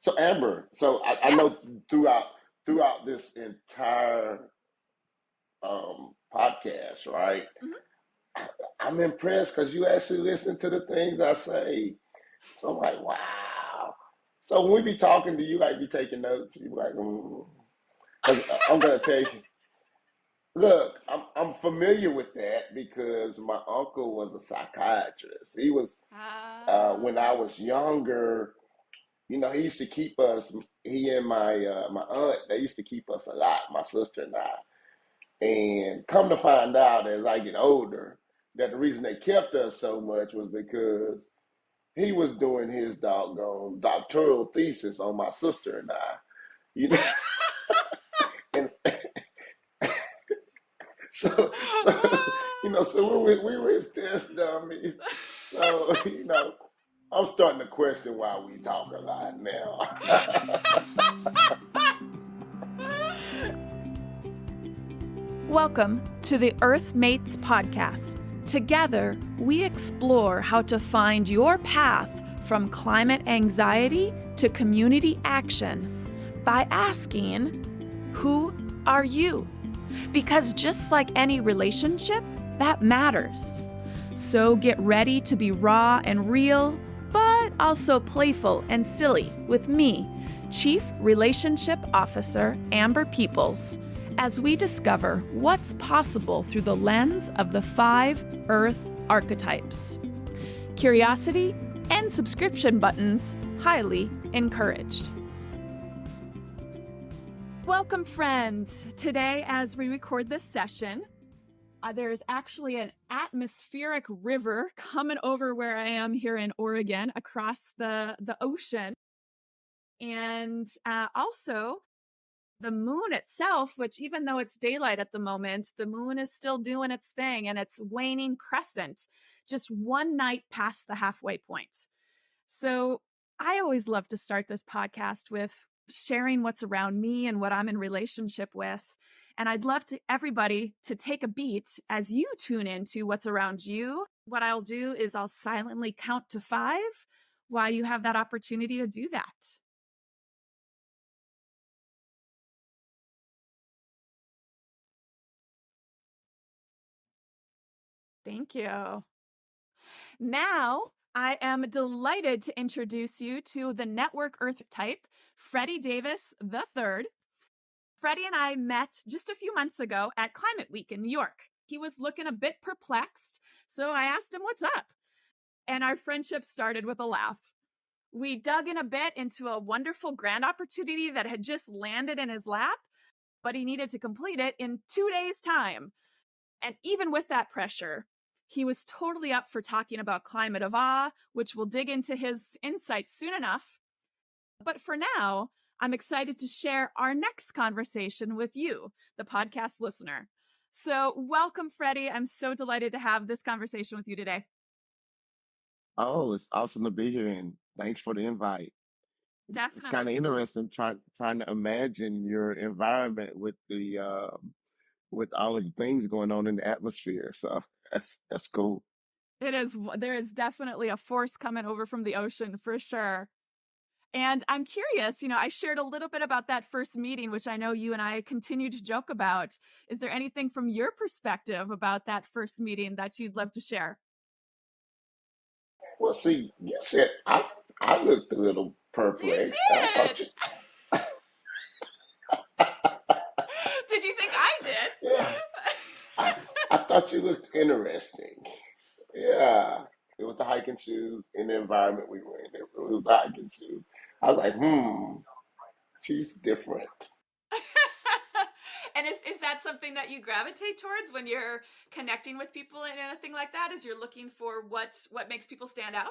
So Amber, I know Yes. throughout this entire podcast, right? Mhm. I, I'm impressed because you actually listen to the things I say. So I'm like, wow. So when we be talking, do you like be taking notes? You be like, because I'm gonna tell you. Look, I'm familiar with that because my uncle was a psychiatrist. He was when I Ah. was younger. He used to keep us. He and my aunt, they used to keep us a lot. My sister and I. And come to find out, as I get older, that the reason they kept us so much was because he was doing his doggone doctoral thesis on my sister and I. You know, and so so we were his test dummies. So I'm starting to question why we talk a lot now. Welcome to the Earth Mates podcast. Together, we explore how to find your path from climate anxiety to community action by asking, who are you? Because just like any relationship, that matters. So get ready to be raw and real, but also playful and silly with me, Chief Relationship Officer Amber Peoples, as we discover what's possible through the lens of the 5 Earth archetypes. Curiosity and subscription buttons highly encouraged. Welcome, friend. Today, as we record this session, there's actually an atmospheric river coming over where I am here in Oregon across the ocean. And also the moon itself, which even though it's daylight at the moment, the moon is still doing its thing and it's waning crescent, just one night past the halfway point. So I always love to start this podcast with sharing what's around me and what I'm in relationship with. And I'd love to everybody to take a beat as you tune into what's around you. What I'll do is I'll silently count to 5 while you have that opportunity to do that. Thank you. Now, I am delighted to introduce you to the network Earth type, Freddie Davis III. Freddie and I met just a few months ago at Climate Week in New York. He was looking a bit perplexed, so I asked him what's up. And our friendship started with a laugh. We dug in a bit into a wonderful grant opportunity that had just landed in his lap, but he needed to complete it in 2 days' time. And even with that pressure, he was totally up for talking about Climate of Awe, which we'll dig into his insights soon enough. But for now, I'm excited to share our next conversation with you, the podcast listener. So, welcome, Freddie. I'm so delighted to have this conversation with you today. Oh, it's awesome to be here, and thanks for the invite. It's kind Definitely. of interesting trying to imagine your environment with all of the things going on in the atmosphere. So that's cool. It is, there is definitely a force coming over from the ocean for sure. And I'm curious, I shared a little bit about that first meeting, which I know you and I continue to joke about. Is there anything from your perspective about that first meeting that you'd love to share? Well, see, you said I looked a little You perplexed. I thought did. Did you think I did? yeah, I I thought you looked interesting. Yeah, it was the hiking shoes in the environment we were in. It was the hiking shoes. I was like, she's different. And is that something that you gravitate towards when you're connecting with people and anything like that? Is you're looking for what makes people stand out?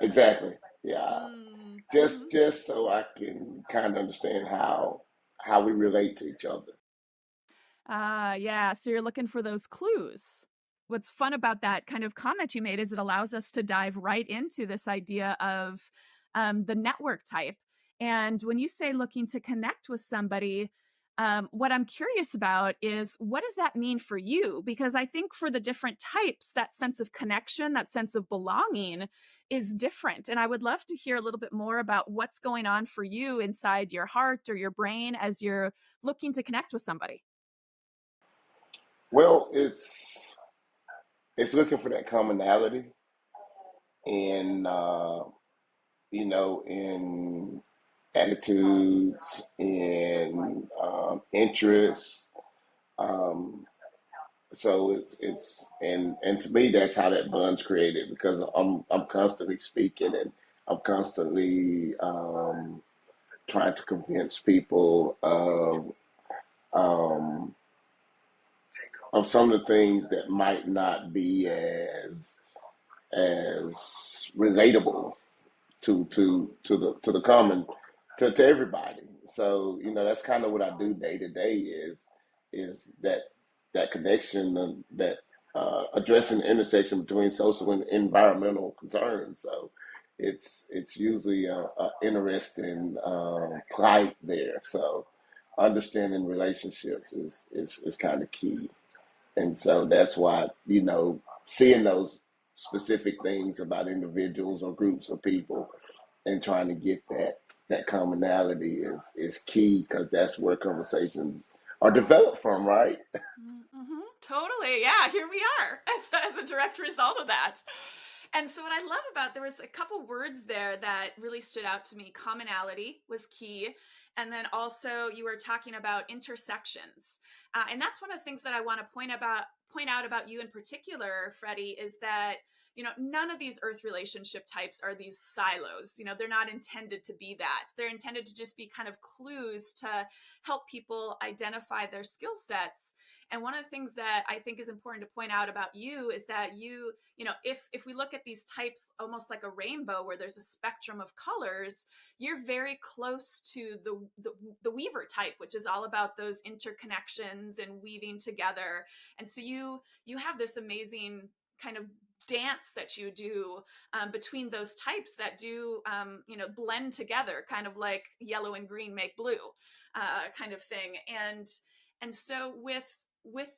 Exactly. Yeah. Mm-hmm. Just so I can kind of understand how we relate to each other. Yeah. So you're looking for those clues. What's fun about that kind of comment you made is it allows us to dive right into this idea of the network type. And when you say looking to connect with somebody, what I'm curious about is what does that mean for you? Because I think for the different types, that sense of connection, that sense of belonging is different. And I would love to hear a little bit more about what's going on for you inside your heart or your brain as you're looking to connect with somebody. Well, it's looking for that commonality in in attitudes, in interests. Um, so and to me that's how that bond's created because I'm constantly speaking and I'm constantly trying to convince people um, of some of the things that might not be as relatable to the common to everybody. So that's kind of what I do day to day is that connection that addressing the intersection between social and environmental concerns. So it's usually a interesting plight there. So understanding relationships is kind of key. And so that's why, seeing those specific things about individuals or groups of people and trying to get that commonality is key because that's where conversations are developed from, right? Mm-hmm. Totally. Yeah, here we are as a direct result of that. And so, what I love about there was a couple words there that really stood out to me. Commonality was key. And then also, you were talking about intersections. And that's one of the things that I want to point out about you in particular, Freddie, is that none of these earth relationship types are these silos. They're not intended to be that. They're intended to just be kind of clues to help people identify their skill sets. And one of the things that I think is important to point out about you is that if we look at these types almost like a rainbow where there's a spectrum of colors, you're very close to the weaver type, which is all about those interconnections and weaving together. And so you have this amazing kind of dance that you do between those types that do blend together, kind of like yellow and green make blue kind of thing. And so with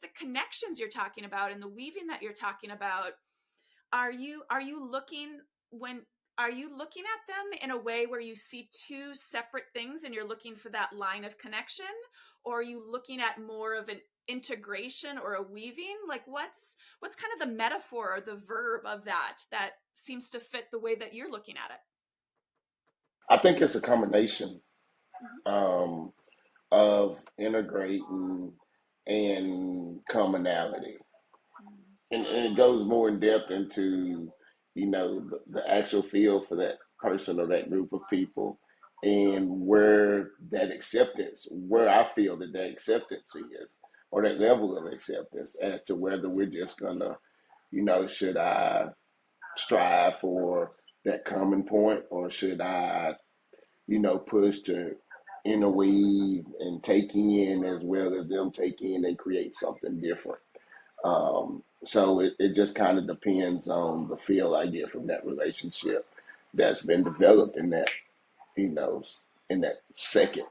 the connections you're talking about and the weaving that you're talking about, are you looking when are you looking at them in a way where you see two separate things and you're looking for that line of connection, or are you looking at more of an integration or a weaving? Like what's kind of the metaphor or the verb of that seems to fit the way that you're looking at it? I think it's a combination Mm-hmm. um, of integrating and commonality. And it goes more in depth into the actual feel for that person or that group of people and where I feel that acceptance is or that level of acceptance as to whether we're just gonna should I strive for that common point or should I push to interweave and take in as well as them take in and create something different. So it just kind of depends on the feel I get from that relationship that's been developed you know, in that second.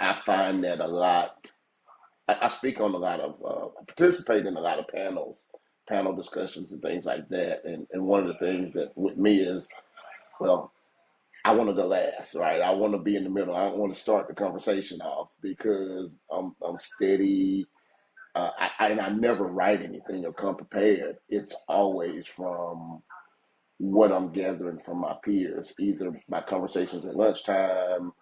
I find that a lot. I speak on a lot of, participate in a lot of panel discussions and things like that. And one of the things that with me is, well, I want to go last, right? I want to be in the middle. I don't want to start the conversation off because I'm steady. And I never write anything or come prepared. It's always from what I'm gathering from my peers, either by conversations at lunchtime,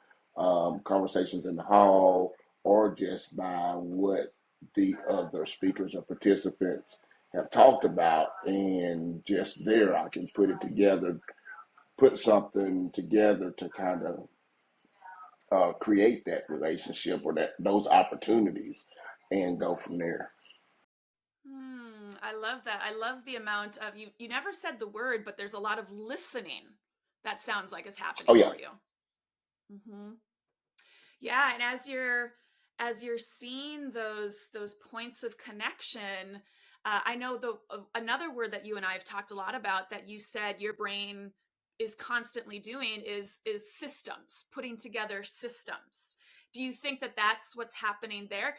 conversations in the hall, or just by what the other speakers or participants have talked about. And just there, I can put something together to kind of create that relationship or those opportunities and go from there. I love that. I love the amount of you never said the word, but there's a lot of listening that sounds like is Oh, happening yeah. for you. Hmm. Yeah, and as you're seeing those points of connection, I know another word that you and I have talked a lot about that you said your brain is constantly doing is systems, putting together systems. Do you think that that's what's happening there?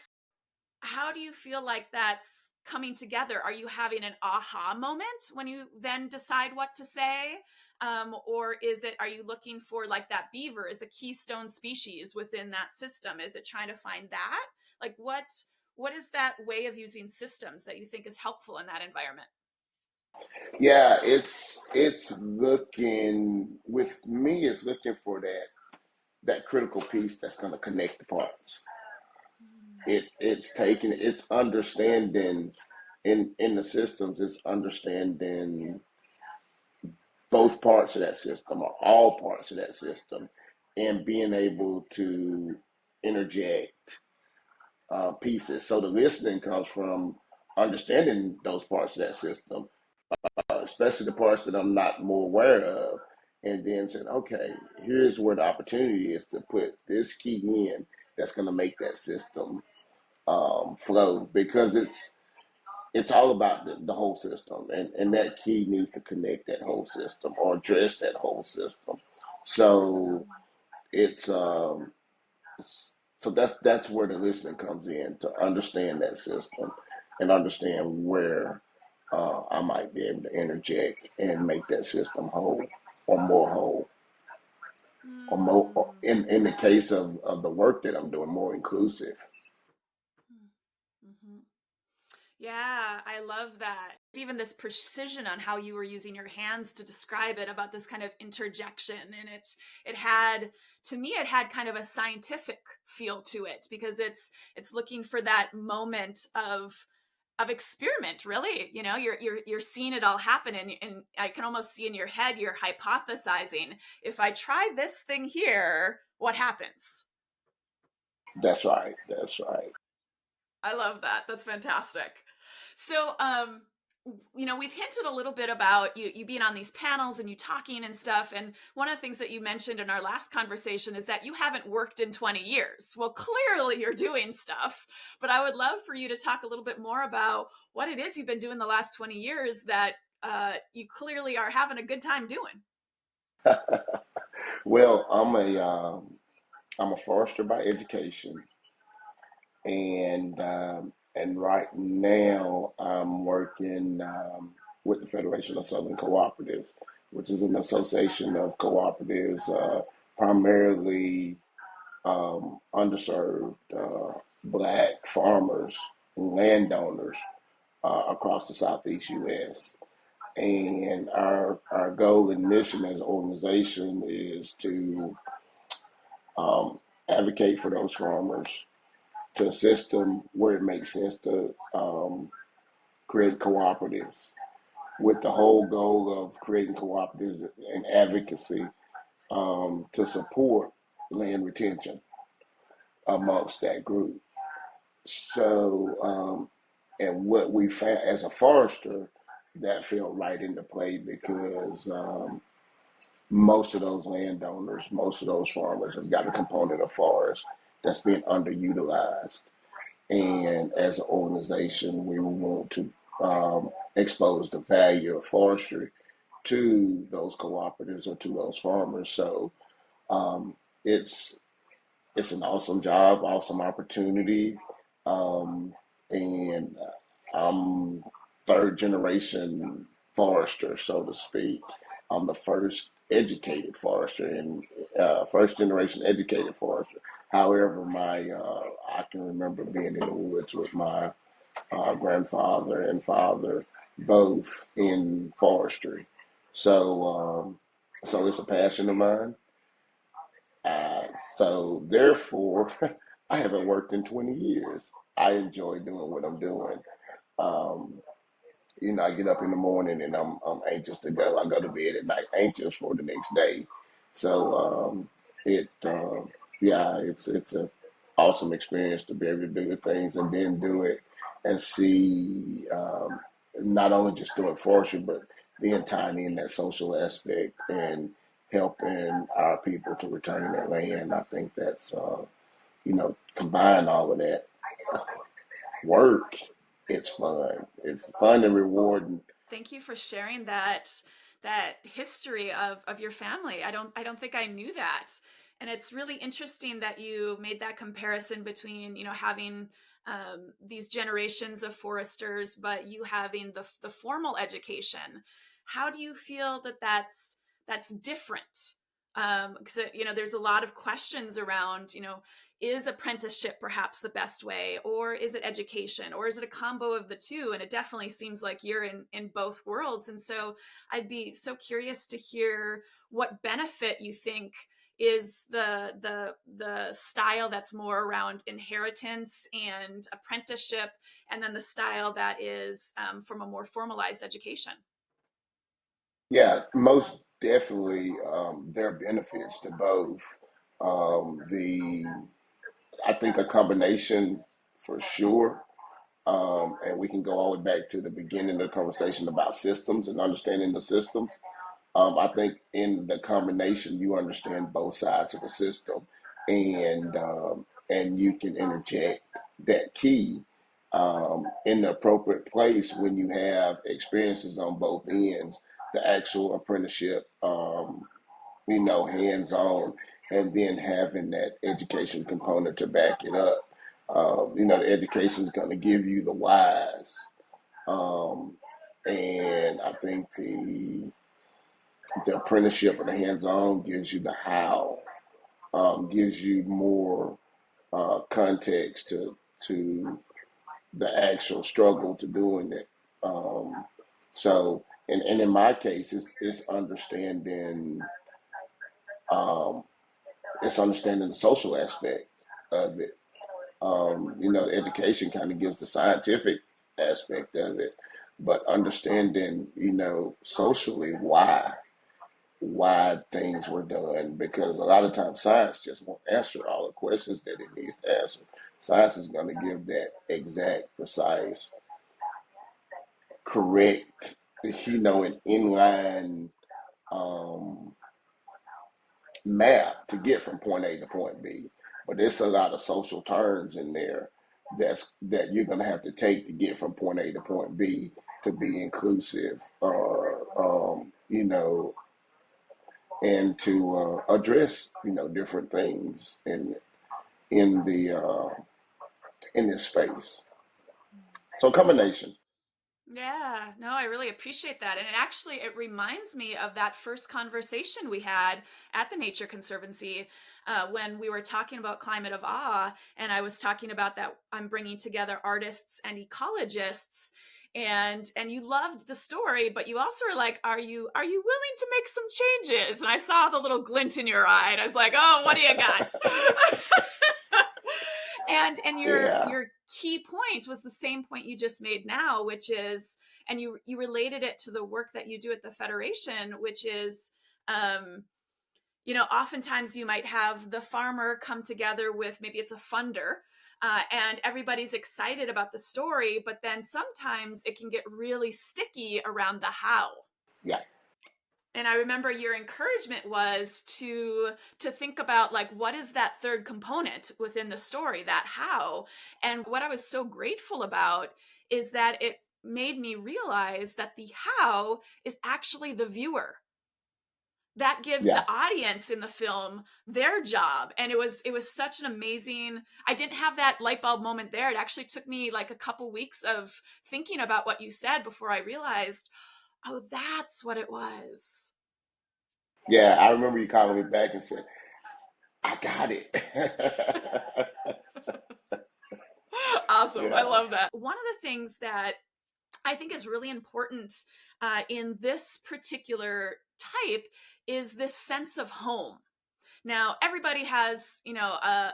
how do you feel like that's coming together? Are you having an aha moment when you then decide what to say? Or are you looking for, like, that beaver is a keystone species within that system? Is it trying to find that? Like, what is that way of using systems that you think is helpful in that environment? Yeah, it's looking with me. It's looking for that critical piece that's going to connect the parts. It's understanding in the systems. It's understanding both parts of that system or all parts of that system, and being able to interject pieces. So the listening comes from understanding those parts of that system, especially the parts that I'm not more aware of, and then saying, okay, here's where the opportunity is to put this key in that's going to make that system flow, because it's all about the whole system, and that key needs to connect that whole system or address that whole system. So it's so that's where the listening comes in, to understand that system and understand where I might be able to interject and make that system whole or more whole, or more, Mm. in the case of the work that I'm doing, more inclusive. Mm-hmm. Yeah, I love that. Even this precision on how you were using your hands to describe it, about this kind of interjection. And it had, to me, it had kind of a scientific feel to it, because it's looking for that moment of experiment, really. You're seeing it all happen, and I can almost see in your head you're hypothesizing, if I try this thing here, what happens? That's right. That's right. I love that. That's fantastic. So, we've hinted a little bit about you being on these panels and you talking and stuff. And one of the things that you mentioned in our last conversation is that you haven't worked in 20 years. Well, clearly you're doing stuff, but I would love for you to talk a little bit more about what it is you've been doing the last 20 years that you clearly are having a good time doing. Well, I'm a forester by education, and right now I'm working with the Federation of Southern Cooperatives, which is an association of cooperatives, primarily underserved black farmers and landowners across the Southeast U.S. And our goal and mission as an organization is to um, advocate for those farmers, to assist them where it makes sense to create cooperatives, with the whole goal of creating cooperatives and advocacy to support land retention amongst that group. So, and what we found as a forester, that fell right into play, because most of those landowners, most of those farmers have got a component of forest that's being underutilized. And as an organization, we want to expose the value of forestry to those cooperatives or to those farmers. So um, it's it's an awesome job, awesome opportunity, um, and I'm third generation forester, so to speak. I'm the first educated forester, and first generation educated forester. However, my I can remember being in the woods with my grandfather and father, both in forestry. So, so it's a passion of mine. Uh, so therefore, I haven't worked in 20 years. I enjoy doing what I'm doing. Um, I get up in the morning and I'm anxious to go. I go to bed at night anxious for the next day. So it yeah, it's a awesome experience to be able to do the things and then do it and see, not only just doing forestry, but being tiny in that social aspect and helping our people to return their land. I think that's combine all of that work. It's fun. It's fun and rewarding. Thank you for sharing that history of your family. I don't think I knew that. And it's really interesting that you made that comparison between, having these generations of foresters, but you having the formal education. How do you feel that that's different? Because there's a lot of questions around, is apprenticeship perhaps the best way, or is it education, or is it a combo of the two? And it definitely seems like you're in both worlds. And so I'd be so curious to hear what benefit you think is the style that's more around inheritance and apprenticeship, and then the style that is from a more formalized education. Yeah, most definitely. There are benefits to both. The I think a combination for sure. And we can go all the way back to the beginning of the conversation about systems and understanding the systems. I think in the combination, you understand both sides of the system, and you can interject that key in the appropriate place when you have experiences on both ends. The actual apprenticeship, hands on, and then having that education component to back it up. The education is going to give you the whys, um, and I think the apprenticeship or the hands-on gives you the how, gives you more context to the actual struggle to doing it. And in my case, it's understanding um, the social aspect of it. The education kind of gives the scientific aspect of it, but understanding, socially why things were done, because a lot of times science just won't answer all the questions that it needs to answer. Science is going to give that exact, precise, correct, an inline um, map to get from point A to point B. But there's a lot of social terms in there that you're going to have to take to get from point A to point B to be inclusive, and to address different things in the in this space. So combination. Yeah, no, I really appreciate that. And it reminds me of that first conversation we had at the Nature Conservancy, when we were talking about Climate of Awe, and I was talking about that I'm bringing together artists and ecologists, and you loved the story, but you also were like, are you willing to make some changes? And I saw the little glint in your eye, and I was like, oh, what do you got? And Yeah, your key point was the same point you just made now, which is, and you related it to the work that you do at the Federation, which is, um, oftentimes you might have the farmer come together with, maybe it's a funder, and everybody's excited about the story, but then sometimes it can get really sticky around the how. yeah, And I remember your encouragement was to think about, like, what is that third component within the story, that how. And what I was so grateful about is that it made me realize that the how is actually the viewer. That gives yeah. the audience in the film their job. And it was such an amazing, I didn't have that light bulb moment there. It actually took me like a couple weeks of thinking about what you said before I realized, oh, that's what it was. Yeah, I remember you calling me back and said, I got it. Awesome. I Yeah, love that. One of the things that I think is really important in this particular type is this sense of home. Now, everybody has, a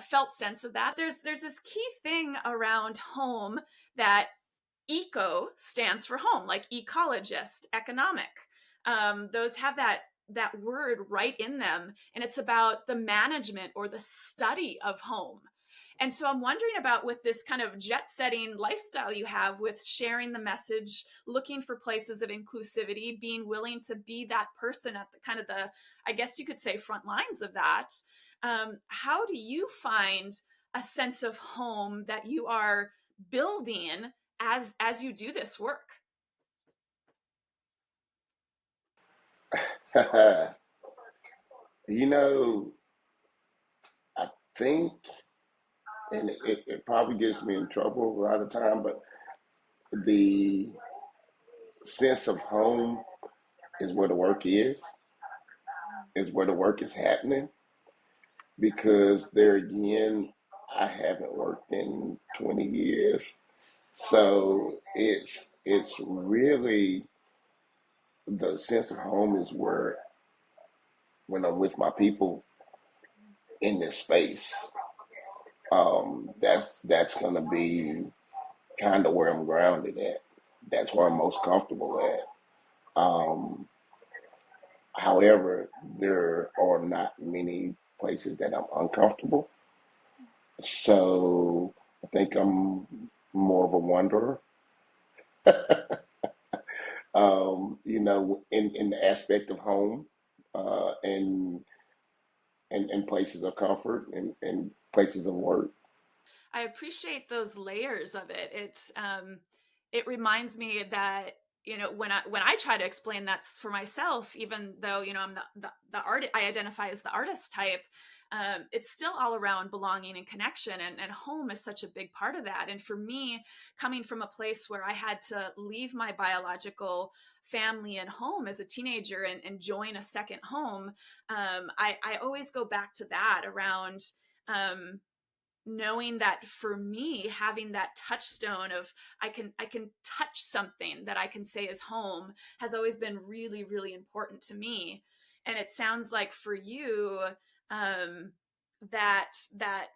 felt sense of that. There's this key thing around home that eco stands for home, like ecologist, economic. Those have that word right in them, and it's about the management or the study of home. And so I'm wondering about, with this kind of jet setting lifestyle you have, with sharing the message, looking for places of inclusivity, being willing to be that person at the kind of the, I guess you could say, front lines of that. How do you find a sense of home that you are building as you do this work? you know, I think and it probably gets me in trouble a lot of time, but the sense of home is where the work is where the work is happening. Because there again, I haven't worked in 20 years. So it's really the sense of home is where when I'm with my people in this space, that's gonna be kind of where I'm grounded at. That's where I'm most comfortable at. Um, However, there are not many places that I'm uncomfortable. So I think I'm more of a wanderer. In the aspect of home, and places of comfort and places of work. I appreciate those layers of it. It reminds me that when I try to explain that's for myself, even though I'm the art, I identify as the artist type. It's still all around belonging and connection, and home is such a big part of that. And for me, coming from a place where I had to leave my biological family and home as a teenager and join a second home, I always go back to that around. Um, Knowing that for me, having that touchstone of I can touch something that I can say is home has always been really really important to me. And it sounds like for you, um that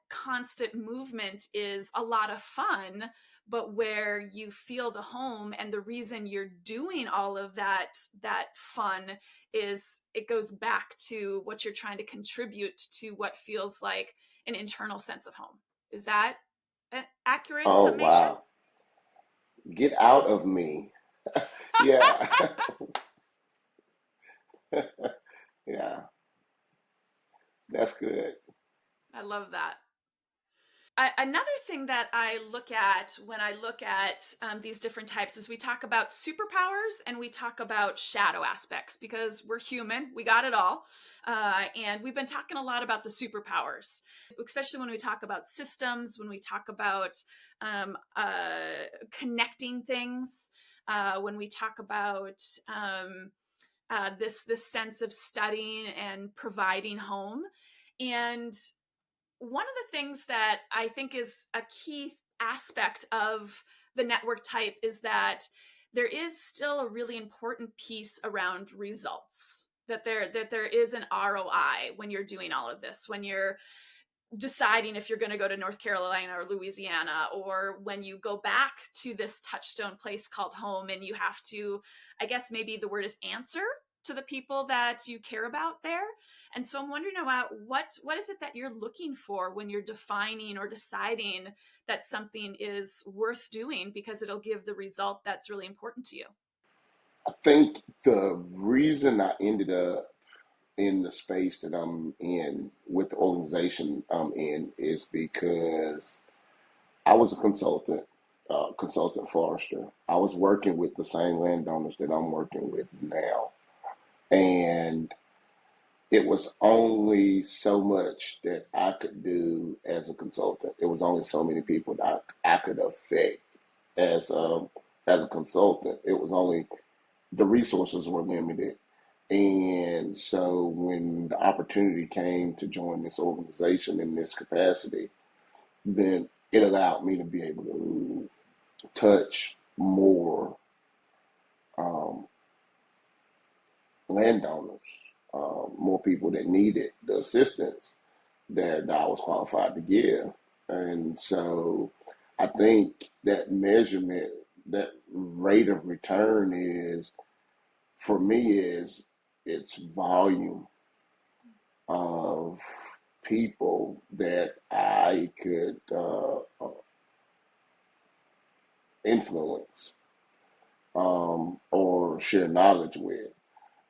constant movement is a lot of fun, but where you feel the home and the reason you're doing all of that fun is it goes back to what you're trying to contribute to what feels like an internal sense of home. Is that an accurate Oh summation? wow, get out of me. Yeah, yeah, that's good. I love that. Another thing that I look at when I look at these different types is we talk about superpowers and we talk about shadow aspects because we're human, we got it all. And we've been talking a lot about the superpowers, especially when we talk about systems, when we talk about connecting things, when we talk about this sense of studying and providing home. And one of the things that I think is a key aspect of the network type is that there is still a really important piece around results. That there is an ROI when you're doing all of this, when you're deciding if you're going to go to North Carolina or Louisiana, or when you go back to this touchstone place called home and you have to, I guess maybe the word is answer to the people that you care about there. And so I'm wondering about what is it that you're looking for when you're defining or deciding that something is worth doing because it'll give the result that's really important to you. I think the reason I ended up in the space that I'm in with the organization I'm in is because I was a consultant forester. I was working with the same landowners that I'm working with now. And it was only so much that I could do as a consultant. It was only so many people that I could affect as as a consultant. It was only the resources were limited. And so when the opportunity came to join this organization in this capacity, then it allowed me to be able to touch more um, landowners, more people that needed the assistance that I was qualified to give. And so I think that measurement, that rate of return is, for me, is its volume of people that I could influence or share knowledge with.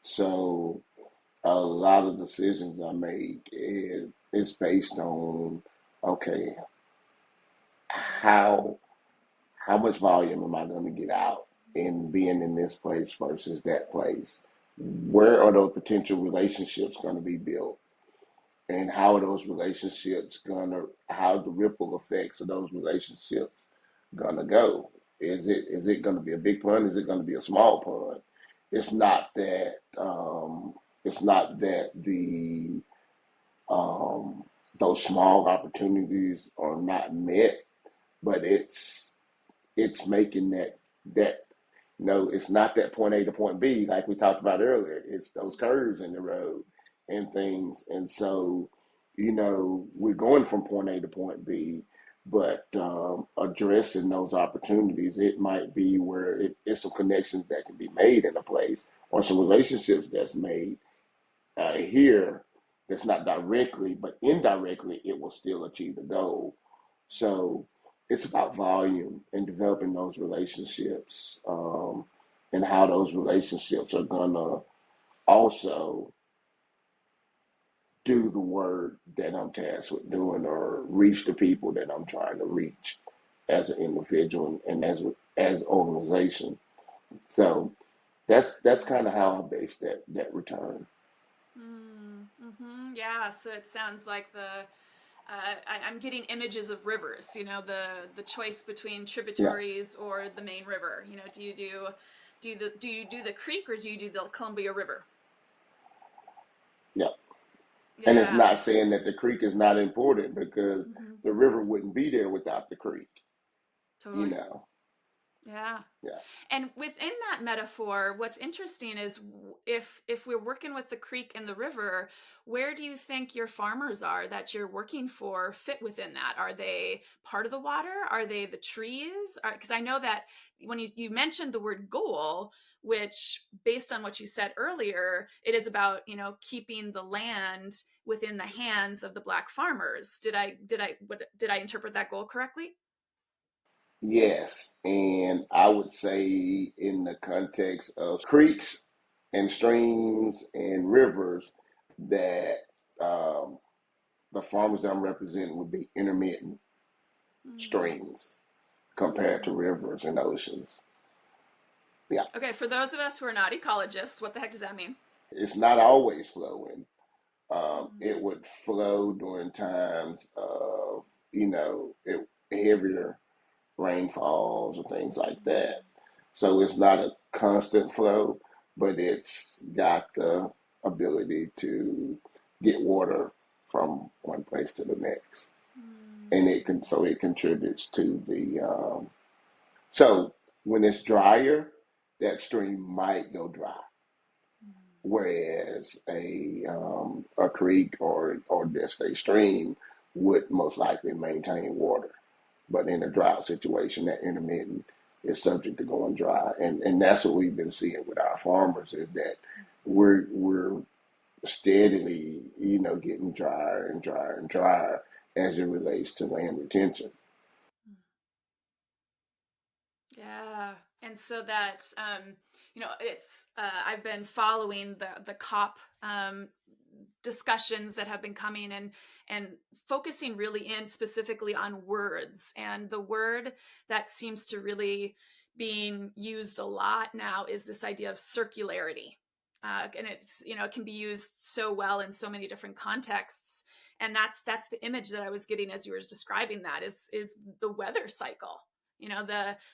So a lot of decisions I make is based on, okay, how how much volume am I going to get out in being in this place versus that place? Where are those potential relationships going to be built? and how those relationships gonna, how the ripple effects of those relationships gonna go. Is it gonna be a big pond? Is it gonna be a small pond? It's not that it's not that the um, those small opportunities are not met, but it's making that no, it's not that point A to point B like we talked about earlier. It's those curves in the road and things. And so, we're going from point A to point B, but addressing those opportunities, it might be where it's some connections that can be made in a place or some relationships that's made here that's not directly, but indirectly, it will still achieve the goal. So it's about volume and developing those relationships, and how those relationships are gonna also do the work that I'm tasked with doing or reach the people that I'm trying to reach as an individual and as organization. So that's kind of how I base that return. Yeah, so it sounds like I'm getting images of rivers. The choice between Yeah, tributaries or the main river. Do you do the creek or do you do the Columbia River? yeah. And it's Yeah. not saying that the creek is not important because Hmm. the river wouldn't be there without the creek, you Totally. know. Yeah. Yeah. And within that metaphor, what's interesting is if we're working with the creek and the river, where do you think your farmers are that you're working for fit within that? Are they part of the water? Are they the trees? Because I know that when you mentioned the word goal, which based on what you said earlier, it is about, keeping the land within the hands of the Black farmers. Did I interpret that goal correctly? Yes. And I would say in the context of creeks and streams and rivers that um, the farmers that I'm representing would be intermittent Mm. streams compared to Mm. rivers and oceans. Yeah. Okay, for those of us who are not ecologists, what the heck does that mean? It's not always flowing. Mm. It would flow during times of, heavier rainfalls or things like that. So it's not a constant flow, but it's got the ability to get water from one place to the next, and Mm. it contributes to the. So when it's drier, that stream might go dry, whereas a creek or just a stream would most likely maintain water. But in a drought situation, that intermittent is subject to going dry, and that's what we've been seeing with our farmers is that we're steadily, getting drier and drier and drier as it relates to land retention. Yeah, and so that it's I've been following the COP discussions that have been coming and focusing really in specifically on words, and the word that seems to really being used a lot now is this idea of circularity. And it's it can be used so well in so many different contexts, and that's the image that I was getting as you were describing that is the weather cycle.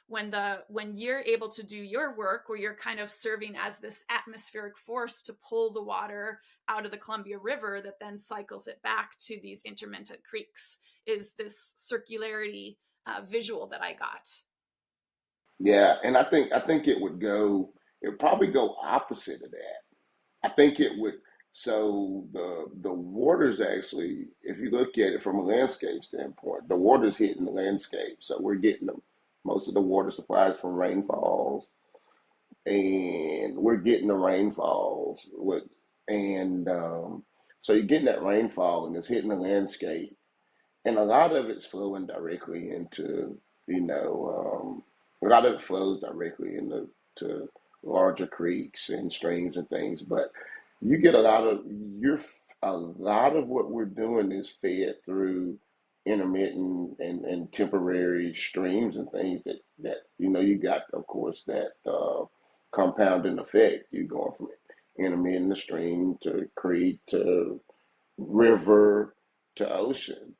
When you're able to do your work where you're kind of serving as this atmospheric force to pull the water out of the Columbia River that then cycles it back to these intermittent creeks, is this circularity visual that I got. Yeah, and I think it would probably go opposite of that. I think it would. So the water's actually, if you look at it from a landscape standpoint, the water's hitting the landscape. So we're getting most of the water supplies from rainfalls, and we're getting the rainfalls and so you're getting that rainfall, and it's hitting the landscape, and a lot of it's flowing directly into, a lot of it flows directly into to larger creeks and streams and things. But you get a lot of what we're doing is fed through intermittent and temporary streams and things that you got, of course, that compounding effect. You're going from intermittent to stream to creek to river to ocean.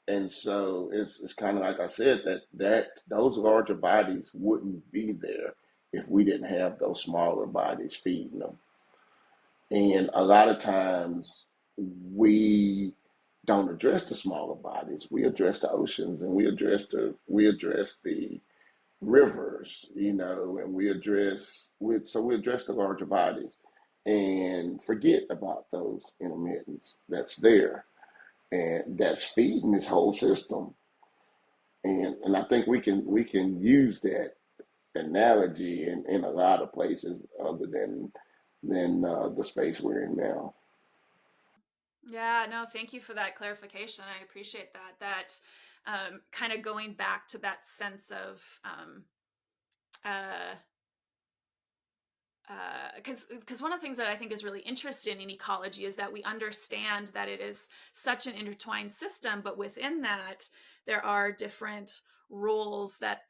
And so it's kind of like I said that those larger bodies wouldn't be there if we didn't have those smaller bodies feeding them. And a lot of times we don't address the smaller bodies. We address the oceans and we address the rivers, and we address the larger bodies and forget about those intermittents that's there and that's feeding this whole system. And I think we can use that analogy in a lot of places other than the space we're in now. Yeah, no, thank you for that clarification. I appreciate that. Kind of going back to that sense of uh, because one of the things that I think is really interesting in ecology is that we understand that it is such an intertwined system, but within that there are different roles that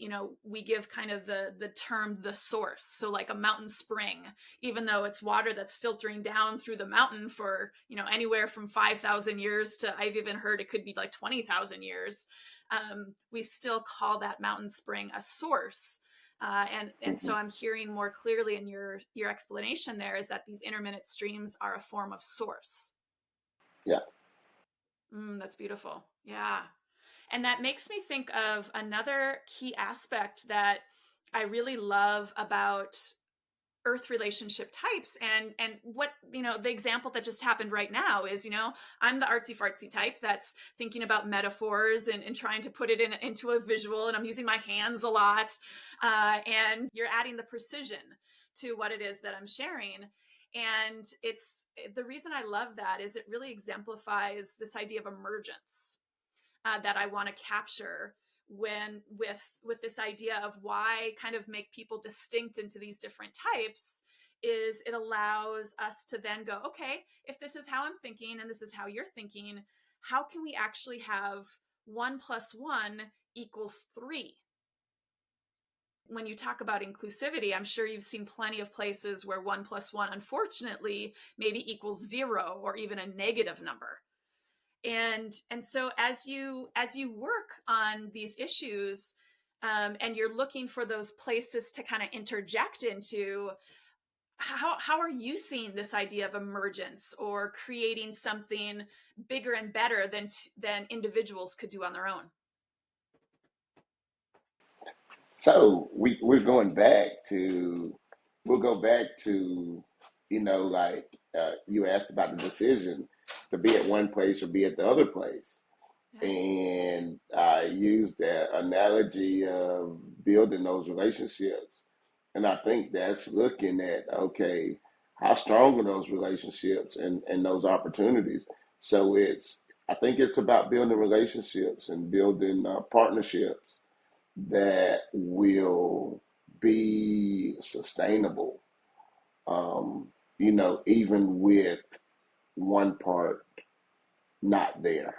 we give kind of the term the source. So like a mountain spring, even though it's water that's filtering down through the mountain for anywhere from 5,000 years to, I've even heard it could be like 20,000 years, we still call that mountain spring a source. And Hmm. so I'm hearing more clearly in your explanation there is that these intermittent streams are a form of source. Yeah. That's beautiful. Yeah. And that makes me think of another key aspect that I really love about earth relationship types, and what the example that just happened right now is I'm the artsy fartsy type that's thinking about metaphors and trying to put it into a visual, and I'm using my hands a lot, and you're adding the precision to what it is that I'm sharing. And it's the reason I love that is it really exemplifies this idea of emergence that I want to capture when with this idea of why kind of make people distinct into these different types is it allows us to then go, okay, if this is how I'm thinking and this is how you're thinking, how can we actually have 1 + 1 = 3? When you talk about inclusivity, I'm sure you've seen plenty of places where 1 + 1 unfortunately maybe equals 0 or even a negative number. And so as you work on these issues, and you're looking for those places to kind of interject into, how are you seeing this idea of emergence or creating something bigger and better than individuals could do on their own? So we're going back to we'll go back to like you asked about the decision to be at one place or be at the other place. Yeah. And I used that analogy of building those relationships. And I think that's looking at, okay, how strong are those relationships and those opportunities? So I think it's about building relationships and building partnerships that will be sustainable, um, even with one part not there,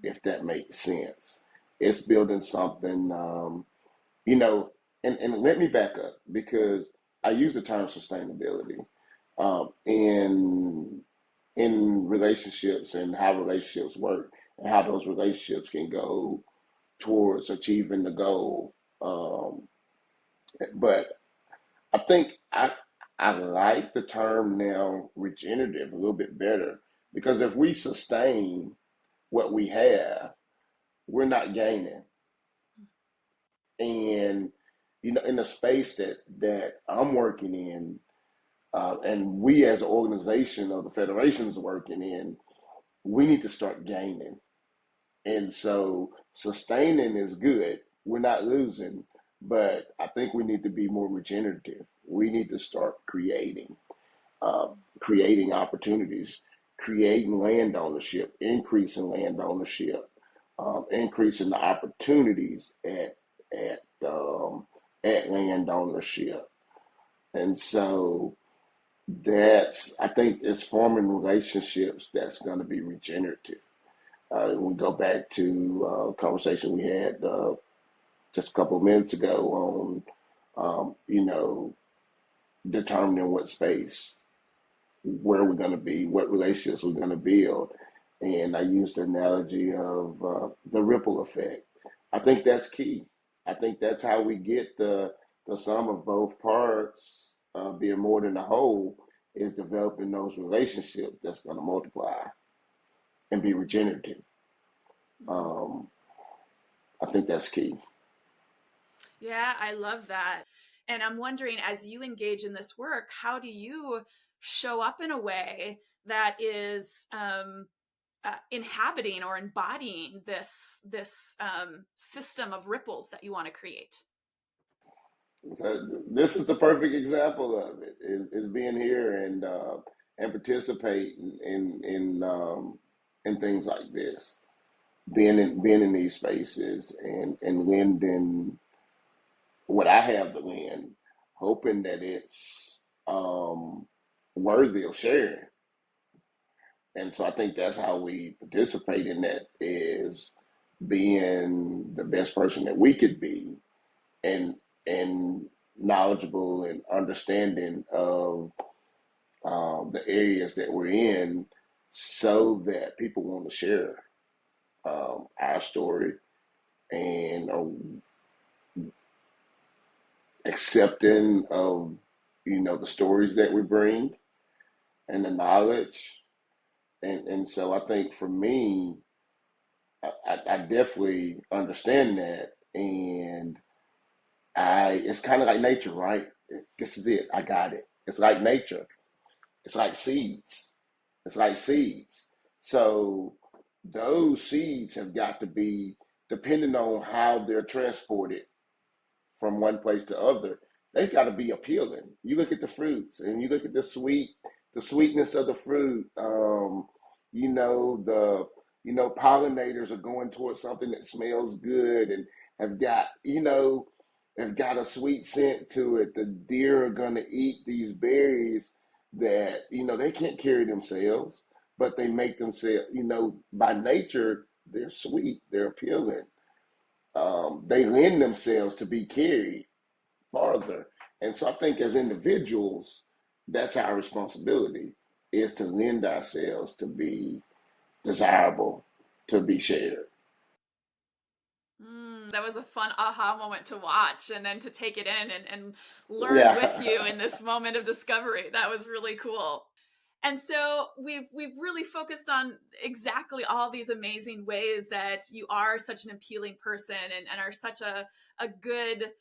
if that makes sense. It's building something, you know, and let me back up because I use the term sustainability in relationships and how relationships work and how those relationships can go towards achieving the goal. But I think I like the term now regenerative a little bit better because if we sustain what we have, we're not gaining. And in the space that I'm working in, and we as an organization of the federation is working in, we need to start gaining. And so sustaining is good. We're not losing, but I think we need to be more regenerative. We need to start creating opportunities, creating land ownership, increasing land ownership, increasing the opportunities at at land ownership. And so I think it's forming relationships that's going to be regenerative. We go back to a conversation we had just a couple of minutes ago on, determining what space where we're going to be, what relationships we're going to build. And I use the analogy of the ripple effect. I think that's key. I think that's how we get the sum of both parts being more than a whole, is developing those relationships that's going to multiply and be regenerative. Um, I think that's key. Yeah, I love that. And I'm wondering, as you engage in this work, how do you show up in a way that is inhabiting or embodying this system of ripples that you want to create? So this is the perfect example of it. Is being here and participating in things like this, being in these spaces and lending what I have to lend, hoping that it's worthy of sharing. And so I think that's how we participate in that, is being the best person that we could be, and and knowledgeable and understanding of the areas that we're in, so that people want to share our story and are accepting of the stories that we bring and the knowledge. And so I think for me, I definitely understand that. And it's kind of like nature, right? This is it. I got it. It's like nature. It's like seeds. It's like seeds. So those seeds have got to be, depending on how they're transported from one place to other, they've got to be appealing. You look at the fruits and you look at the sweetness of the fruit. The pollinators are going towards something that smells good and have got have got a sweet scent to it. The deer are going to eat these berries that they can't carry themselves, but they make themselves. By nature, they're sweet. They're appealing. They lend themselves to be carried farther. And so I think as individuals, that's our responsibility, is to lend ourselves to be desirable, to be shared. That was a fun aha moment to watch and then to take it in and learn with Yeah. you in this moment of discovery. That was really cool. And so we've really focused on exactly all these amazing ways that you are such an appealing person and are such a good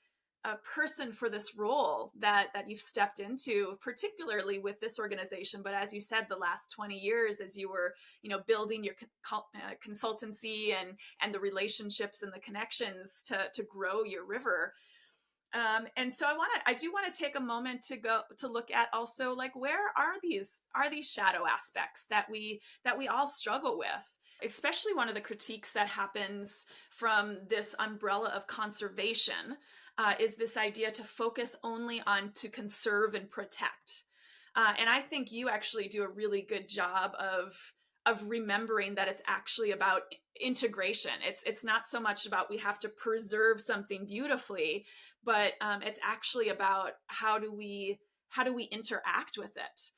person for this role that you've stepped into, particularly with this organization. But as you said, the last 20 years, as you were building your consultancy and the relationships and the connections to grow your river. And so I do want to take a moment to look at also, like, where are these shadow aspects that we all struggle with. Especially one of the critiques that happens from this umbrella of conservation is this idea to focus only on to conserve and protect. And I think you actually do a really good job of remembering that it's actually about integration. It's not so much about we have to preserve something beautifully, but it's actually about how do we interact with it.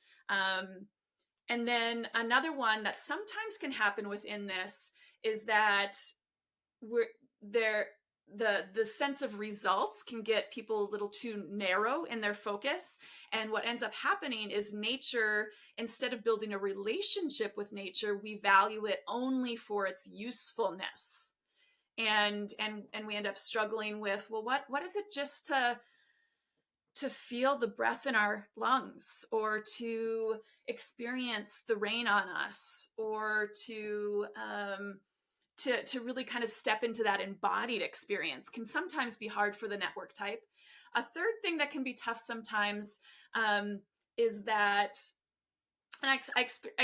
And then another one that sometimes can happen within this is that we're there the sense of results can get people a little too narrow in their focus, and what ends up happening is nature, instead of building a relationship with nature, we value it only for its usefulness, and we end up struggling with, well, what is it just to feel the breath in our lungs, or to experience the rain on us, or to really kind of step into that embodied experience, can sometimes be hard for the network type. A third thing that can be tough sometimes is that, and I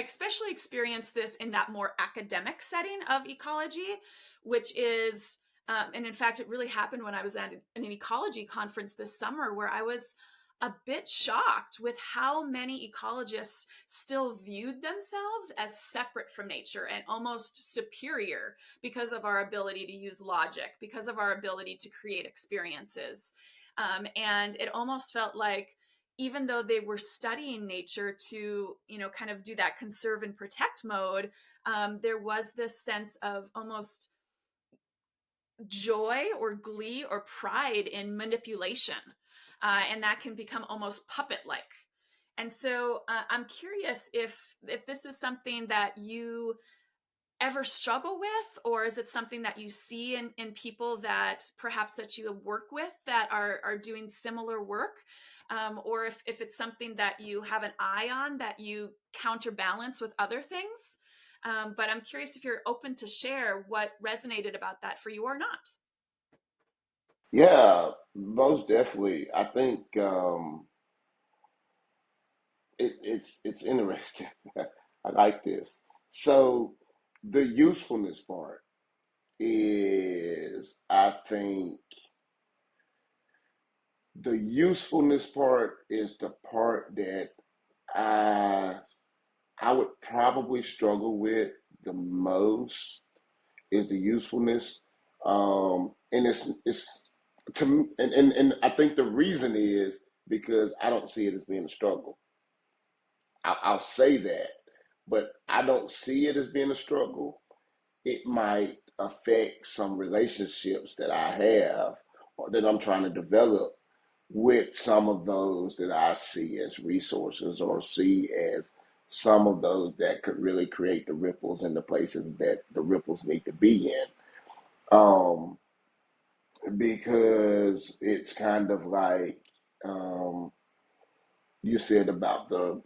especially experience this in that more academic setting of ecology, which is, and in fact, it really happened when I was at an ecology conference this summer, where I was a bit shocked with how many ecologists still viewed themselves as separate from nature and almost superior because of our ability to use logic, because of our ability to create experiences. And it almost felt like even though they were studying nature to, kind of do that conserve and protect mode, there was this sense of almost joy or glee or pride in manipulation. And that can become almost puppet like. And so I'm curious if this is something that you ever struggle with, or is it something that you see in people that perhaps that you work with that are doing similar work, or if it's something that you have an eye on that you counterbalance with other things. But I'm curious if you're open to share what resonated about that for you or not. Yeah, most definitely. I think it's interesting. I like this. So the usefulness part is, I think, the usefulness part is the part that I I would probably struggle with the most is the usefulness. And it's to me, and I think the reason is because I don't see it as being a struggle. I'll say that, but I don't see it as being a struggle. It might affect some relationships that I have or that I'm trying to develop with some of those that I see as resources or see as some of those that could really create the ripples in the places that the ripples need to be in. Because it's kind of like um, you said about the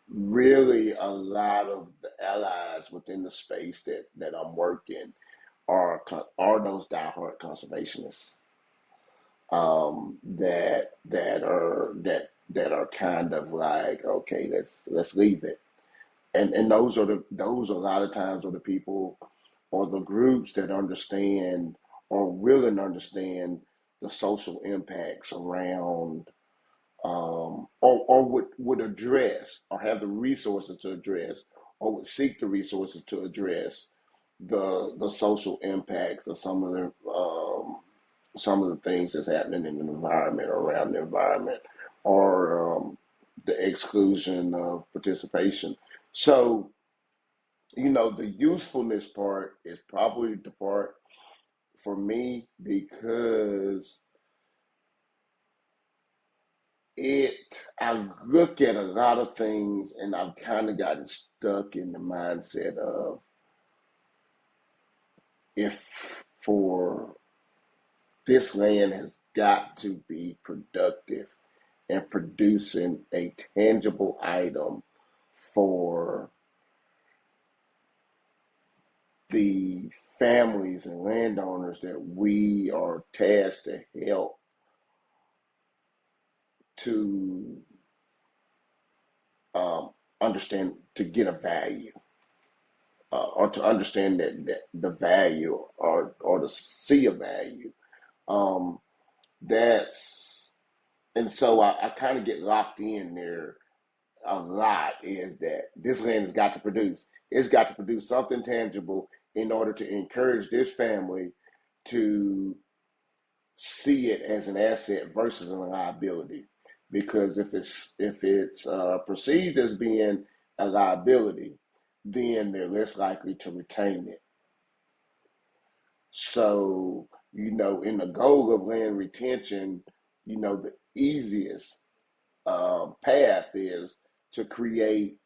really a lot of the allies within the space that I'm working are those diehard conservationists that are kind of like, okay, let's leave it. And those a lot of times are the people or the groups that understand or willing to understand the social impacts around or would address or have the resources to address or would seek the resources to address the social impact of some of the things that's happening in the environment or around the environment or the exclusion of participation. So, the usefulness part is probably the part for me because it, I look at a lot of things and I've kind of gotten stuck in the mindset of if for this land has got to be productive and producing a tangible item for the families and landowners that we are tasked to help to understand, to get a value, or to understand that the value or to see a value. Um, that's and so I kind of get locked in there a lot is that this land has got to produce. It's got to produce something tangible in order to encourage this family to see it as an asset versus a liability. Because if it's perceived as being a liability, then they're less likely to retain it. So, in the goal of land retention, the easiest path is to create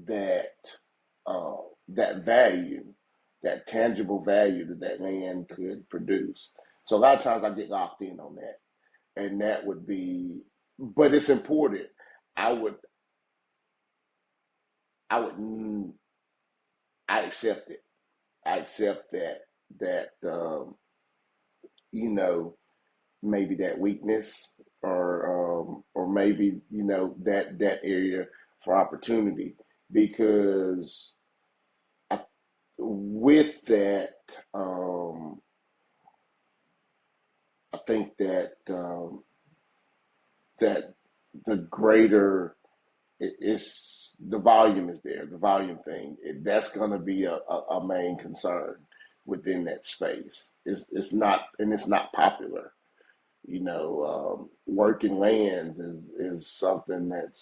that that value, that tangible value that land could produce. So a lot of times I get locked in on that, and that would be, but it's important. I would, I would, I accept it. I accept that you know maybe that weakness or maybe that area for opportunity because I, with that I think that the greater it's the volume is there, the volume thing. That's going to be a main concern within that space. It's not, and it's not popular. Working lands is something that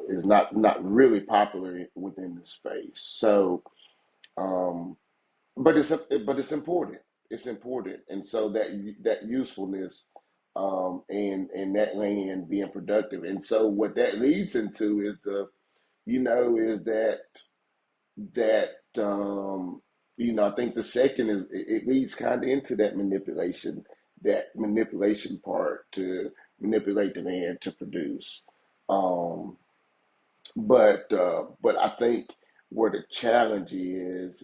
is not really popular within the space. So, um, but it's important. It's important, and so that usefulness, and that land being productive, and so what that leads into is is that I think the second is it leads kind of into that manipulation part to manipulate the land to produce. Um, but I think where the challenge is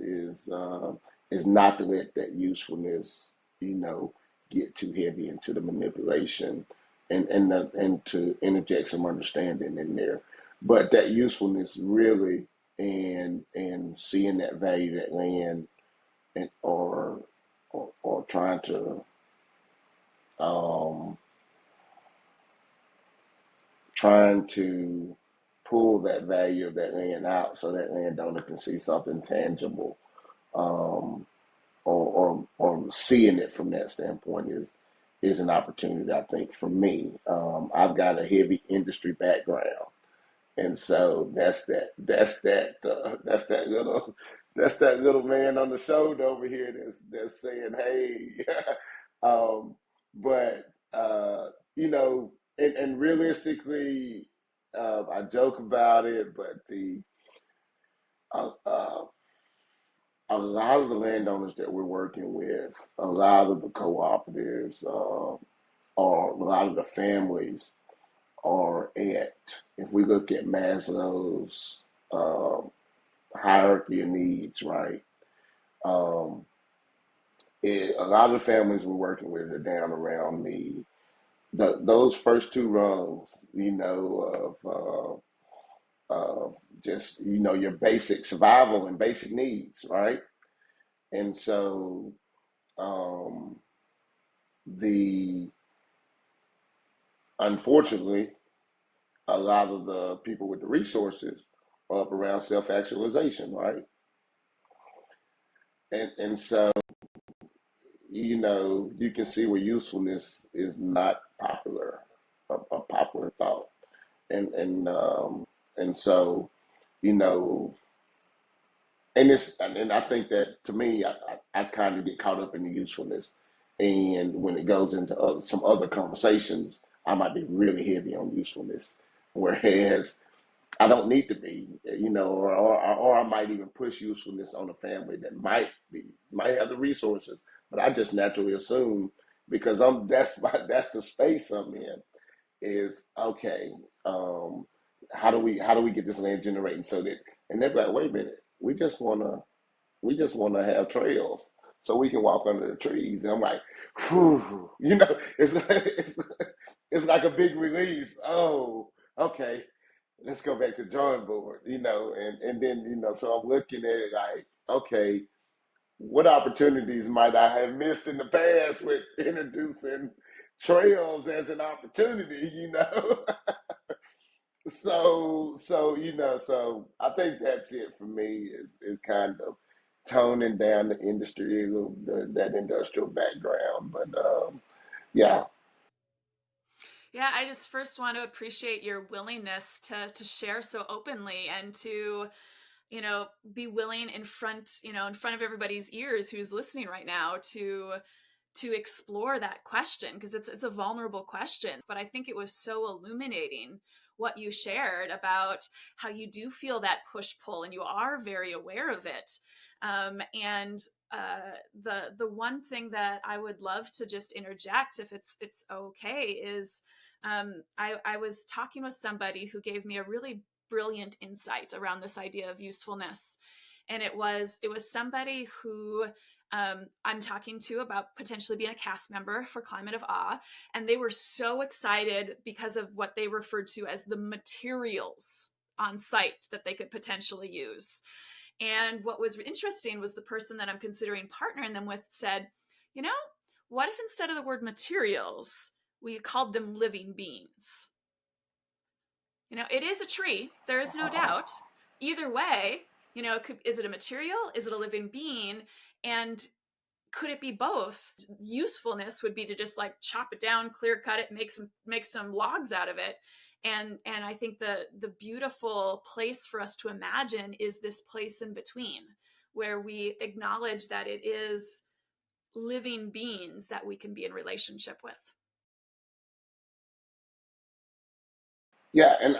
not to let that usefulness, you know, get too heavy into the manipulation, and to interject some understanding in there. But that usefulness really, and seeing that value that land, and or trying to um, trying to pull that value of that land out so that landowner can see something tangible, um, or seeing it from that standpoint is an opportunity, I think, for me. I've got a heavy industry background, and so that's that little man on the shoulder over here that's saying, hey, um, but and realistically, I joke about it, but the uh, uh, a lot of the landowners that we're working with, a lot of the cooperatives, or a lot of the families are at, if we look at Maslow's um, hierarchy of needs, right? Um, a lot of the families we're working with are down around those first two rungs, of just your basic survival and basic needs, right? And so um, the unfortunately, a lot of the people with the resources are up around self actualization, right? And so you can see where usefulness is not a popular thought, and so you know, and I think that to me, I kind of get caught up in the usefulness, and when it goes into some other conversations, I might be really heavy on usefulness, whereas I don't need to be, or I might even push usefulness on a family that might have the resources, but I just naturally assume because that's the space I'm in is okay. Um, how do we get this land generating so that, and they're like, wait a minute, we just wanna have trails so we can walk under the trees. And I'm like, whew, it's like a big release. Oh, okay, let's go back to the drawing board, and then, so I'm looking at it like, okay, what opportunities might I have missed in the past with introducing trails as an opportunity. So I think that's it for me is kind of toning down the industry, that industrial background. But yeah. Yeah, I just first want to appreciate your willingness to share so openly and to, be willing in front of everybody's ears who's listening right now to explore that question because it's a vulnerable question. But I think it was so illuminating what you shared about how you do feel that push pull and you are very aware of it. And the one thing that I would love to just interject, if it's okay, is I was talking with somebody who gave me a really brilliant insight around this idea of usefulness, and it was somebody who I'm talking to about potentially being a cast member for Climate of Awe, and they were so excited because of what they referred to as the materials on site that they could potentially use. And what was interesting was the person that I'm considering partnering them with said, you know, what if instead of the word materials, we called them living beings? It is a tree, there is no doubt. Either way, is it a material? Is it a living being? And could it be both? Usefulness would be to just like chop it down, clear cut it, make some logs out of it. And I think the beautiful place for us to imagine is this place in between, where we acknowledge that it is living beings that we can be in relationship with. Yeah, and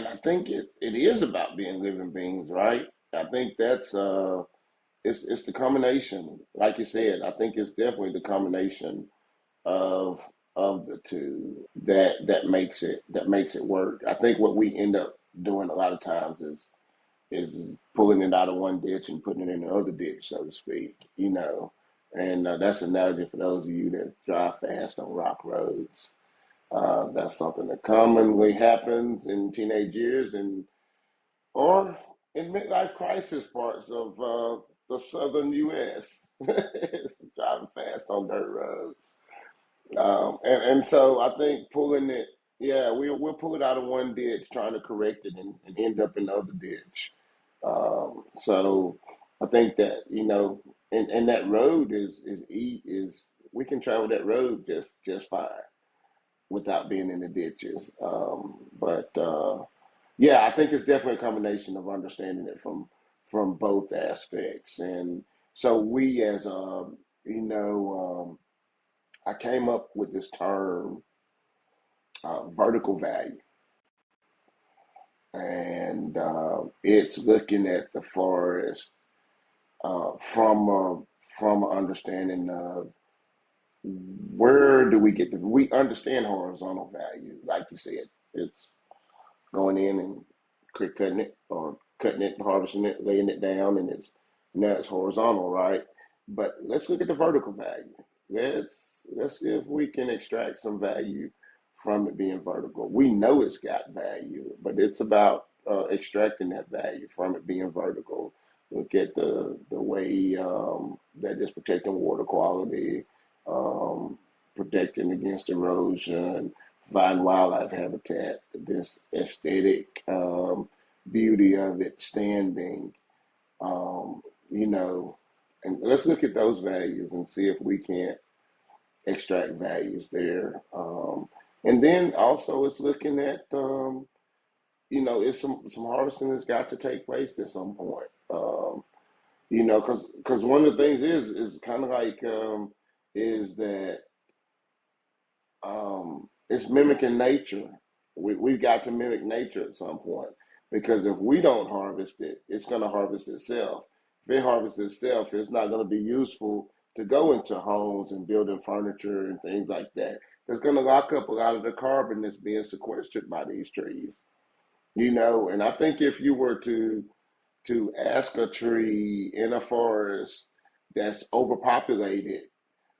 I think it is about being living beings, right? I think that's it's the combination, like you said. I think it's definitely the combination of the two that makes it work. I think what we end up doing a lot of times is pulling it out of one ditch and putting it in the other ditch, so to speak. And that's an analogy for those of you that drive fast on rock roads. That's something that commonly happens in teenage years and or in midlife crisis parts of the southern U.S. Driving fast on dirt roads. And so I think pulling it, yeah, we'll pull it out of one ditch, trying to correct it, and end up in the other ditch. So I think that and that road is we can travel that road just fine without being in the ditches. But yeah, I think it's definitely a combination of understanding it from both aspects. And so we as I came up with this term, vertical value, and it's looking at the forest from an understanding of where do we get we understand horizontal value, like you said, it's going in and cutting it or cutting it, harvesting it, laying it down, and it's now it's horizontal, right? But let's look at the vertical value. Let's let's see if we can extract some value from it being vertical. We know it's got value, but it's about extracting that value from it being vertical. Look at the way that it's protecting water quality, um, protecting against erosion, providing wildlife habitat, this aesthetic beauty of it standing, um, you know, and let's look at those values and see if we can't extract values there. And then also it's looking at, it's some harvesting that's got to take place at some point. Because one of the things is kind of like is that it's mimicking nature. We've got to mimic nature at some point because if we don't harvest it, it's going to harvest itself. If it harvests itself, it's not going to be useful to go into homes and building furniture and things like that. It's going to lock up a lot of the carbon that's being sequestered by these trees. And I think if you were to ask a tree in a forest that's overpopulated,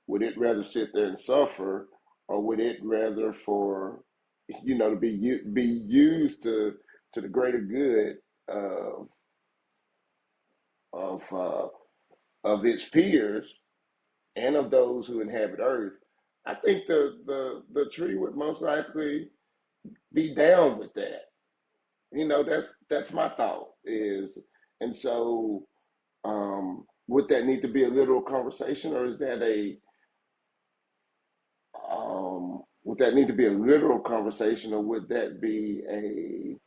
would it rather sit there and suffer, or would it rather for to be used to the greater good of of uh, of its peers and of those who inhabit Earth? I think the tree would most likely be down with that. That's my thought is, and so would that need to be a literal conversation, or is that a would that need to be a literal conversation, or would that be a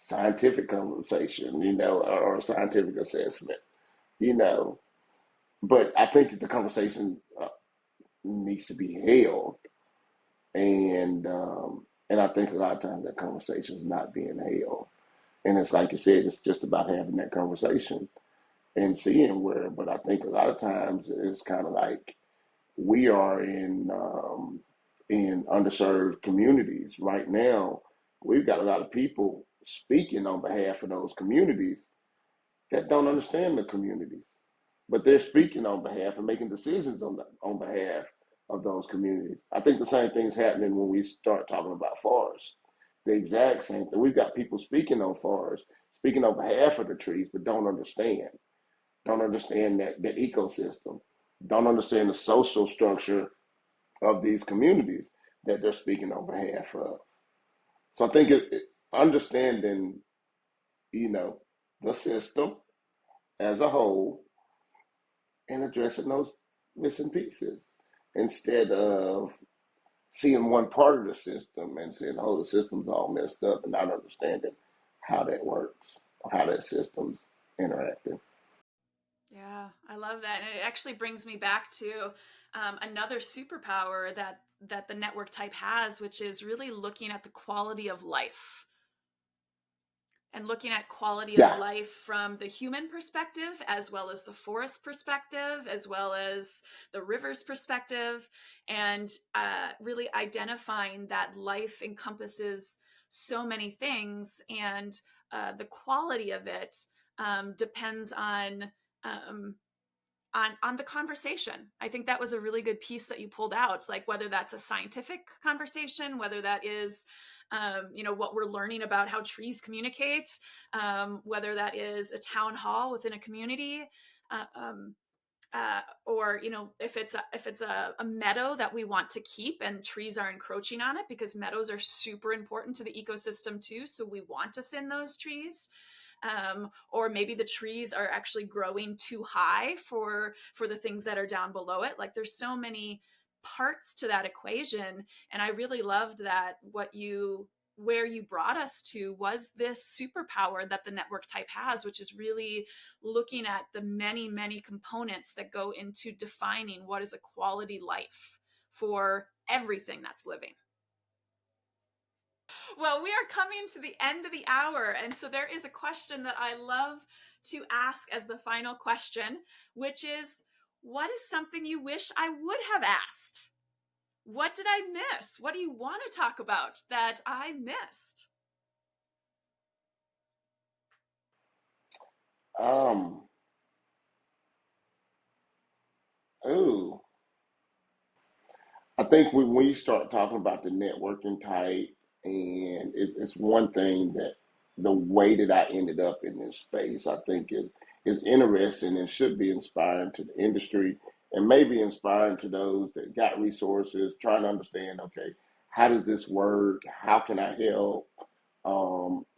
scientific conversation, or a scientific assessment, you know? But I think the conversation needs to be held, and I think a lot of times that conversation is not being held, and it's like you said, it's just about having that conversation and seeing where. But I think a lot of times it's kind of like we are in underserved communities right now. We've got a lot of people speaking on behalf of those communities that don't understand the communities, but they're speaking on behalf and making decisions on behalf of those communities. I think the same thing's happening when we start talking about forests. The exact same thing. We've got people speaking on forests, speaking on behalf of the trees, but don't understand that ecosystem, don't understand the social structure of these communities that they're speaking on behalf of. So I think understanding, you know, the system as a whole, and addressing those missing pieces instead of seeing one part of the system and saying, oh, the system's all messed up, and not understanding how that works or how that system's interacting. Yeah, I love that. And it actually brings me back to another superpower that the network type has, which is really looking at the quality of life and looking at quality of Yeah, life from the human perspective, as well as the forest perspective, as well as the river's perspective, and really identifying that life encompasses so many things, and the quality of it depends um, on the conversation. I think that was a really good piece that you pulled out. It's like whether that's a scientific conversation, whether that is what we're learning about how trees communicate, whether that is a town hall within a community, or if it's a meadow that we want to keep and trees are encroaching on it, because meadows are super important to the ecosystem too, so we want to thin those trees. Or maybe the trees are actually growing too high for the things that are down below it. Like there's so many parts to that equation, and I really loved that where you brought us to was this superpower that the network type has, which is really looking at the many, many components that go into defining what is a quality life for everything that's living. Well, we are coming to the end of the hour. And so there is a question that I love to ask as the final question, which is, what is something you wish I would have asked? What did I miss? What do you want to talk about that I missed? Um, ooh, I think when we start talking about the networking type, and it's one thing that the way that I ended up in this space, I think is interesting and should be inspiring to the industry, and maybe inspiring to those that got resources, trying to understand, okay, how does this work? How can I help?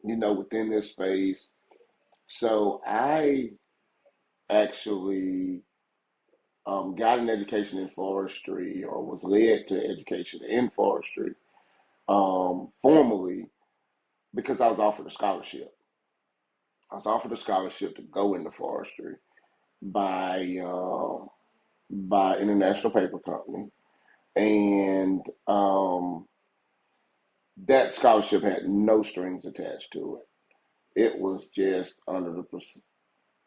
Within this space. So I actually got an education in forestry, or was led to education in forestry, formally, because I was offered a scholarship. I was offered a scholarship to go into forestry by International Paper Company, and that scholarship had no strings attached to it. It was just under the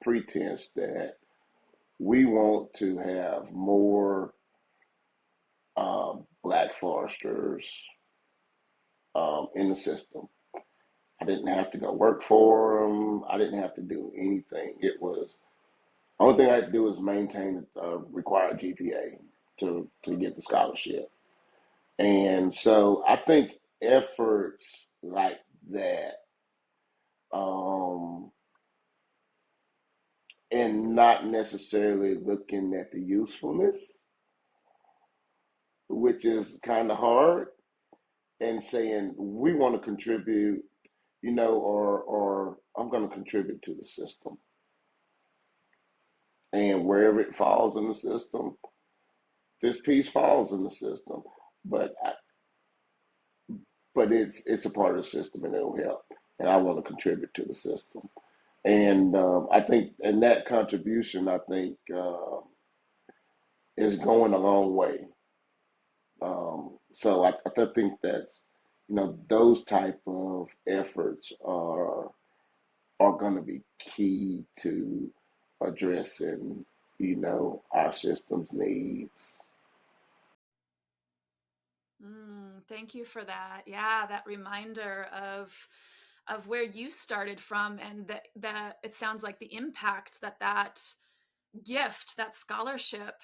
pretense that we want to have more black foresters in the system. I didn't have to go work for them. I didn't have to do anything. It was only thing I had to do was maintain the required GPA to get the scholarship. And so I think efforts like that, um, and not necessarily looking at the usefulness, which is kind of hard, and saying we want to contribute, or I'm going to contribute to the system, and wherever it falls in the system, this piece falls in the system, but it's a part of the system and it'll help, and I want to contribute to the system, and I think, and that contribution, I think, is going a long way. So I think that those type of efforts are going to be key to addressing our system's needs. Thank you for that. Yeah, that reminder of where you started from, and that it sounds like the impact that gift, that scholarship,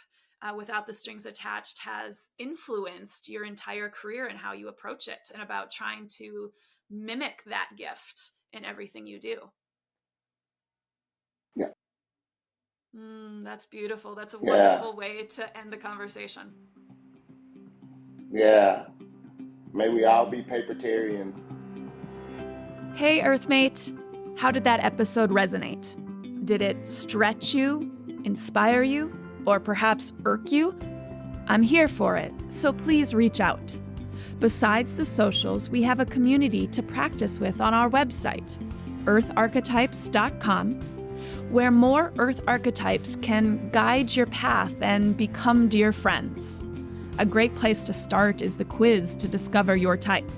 without the strings attached, has influenced your entire career and how you approach it, and about trying to mimic that gift in everything you do. Yeah, That's beautiful. That's a yeah, wonderful way to end the conversation. yeah. May we all be papertarians. Hey, Earthmate. How did that episode resonate? Did it stretch you, inspire you, or perhaps irk you, I'm here for it, so please reach out. Besides the socials, we have a community to practice with on our website, eartharchetypes.com, where more Earth archetypes can guide your path and become dear friends. A great place to start is the quiz to discover your type.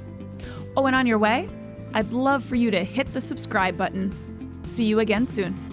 Oh, and on your way, I'd love for you to hit the subscribe button. See you again soon.